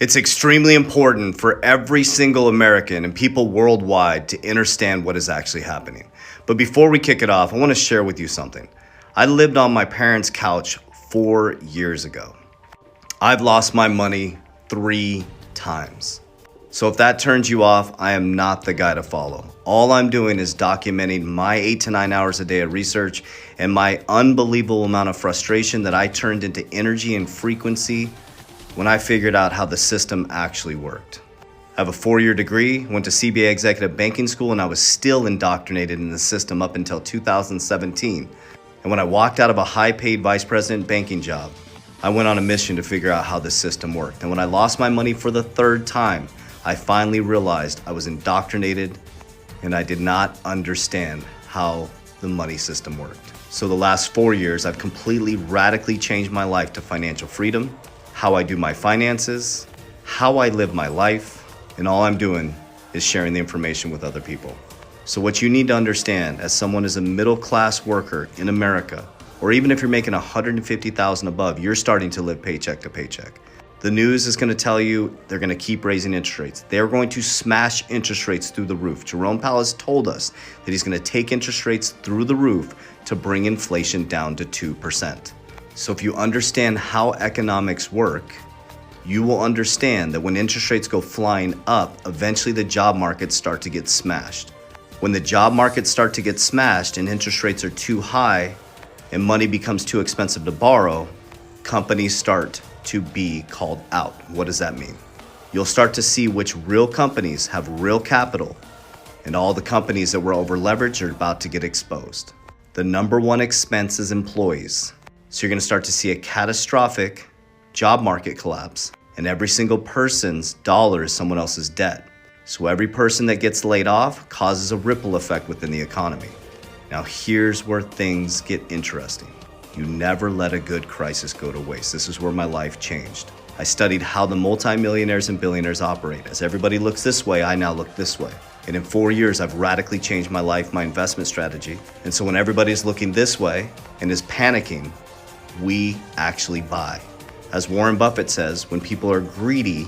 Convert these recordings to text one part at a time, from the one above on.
It's extremely important for every single American and people worldwide to understand what is actually happening. But before we kick it off, I want to share with you something. I lived on my parents' couch 4 years ago. I've lost my money 3 times. So if that turns you off, I am not the guy to follow. All I'm doing is documenting my 8 to 9 hours a day of research and my unbelievable amount of frustration that I turned into energy and frequency when I figured out how the system actually worked. I have a 4-year degree, went to CBA Executive Banking School, and I was still indoctrinated in the system up until 2017. And when I walked out of a high-paid vice president banking job, I went on a mission to figure out how the system worked. And when I lost my money for the 3rd time, I finally realized I was indoctrinated and I did not understand how the money system worked. So the last 4 years, I've completely radically changed my life to financial freedom, how I do my finances, how I live my life, and all I'm doing is sharing the information with other people. So what you need to understand as someone is a middle-class worker in America, or even if you're making $150,000 above, you're starting to live paycheck to paycheck. The news is going to tell you they're going to keep raising interest rates. They're going to smash interest rates through the roof. Jerome Powell has told us that he's going to take interest rates through the roof to bring inflation down to 2%. So if you understand how economics work, you will understand that when interest rates go flying up, eventually the job markets start to get smashed. When the job markets start to get smashed and interest rates are too high and money becomes too expensive to borrow, companies start to be called out. What does that mean? You'll start to see which real companies have real capital, and all the companies that were over leveraged are about to get exposed. The number one expense is employees. So you're going to start to see a catastrophic job market collapse, and every single person's dollar is someone else's debt. So every person that gets laid off causes a ripple effect within the economy. Now here's where things get interesting. You never let a good crisis go to waste. This is where my life changed. I studied how the multimillionaires and billionaires operate. As everybody looks this way, I now look this way. And in 4 years, I've radically changed my life, my investment strategy. And so when everybody's looking this way and is panicking, we actually buy. As Warren Buffett says, when people are greedy,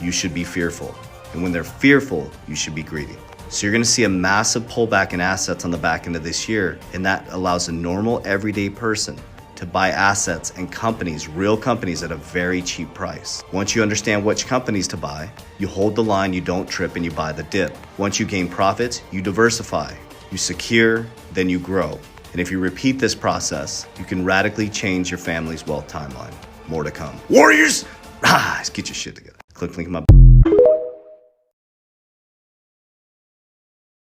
you should be fearful. And when they're fearful, you should be greedy. So you're going to see a massive pullback in assets on the back end of this year, and that allows a normal everyday person to buy assets and companies, real companies, at a very cheap price. Once you understand which companies to buy, you hold the line, you don't trip, and you buy the dip. Once you gain profits, you diversify, you secure, then you grow. And if you repeat this process, you can radically change your family's wealth timeline. More to come. Warriors, rise, get your shit together. Click link in my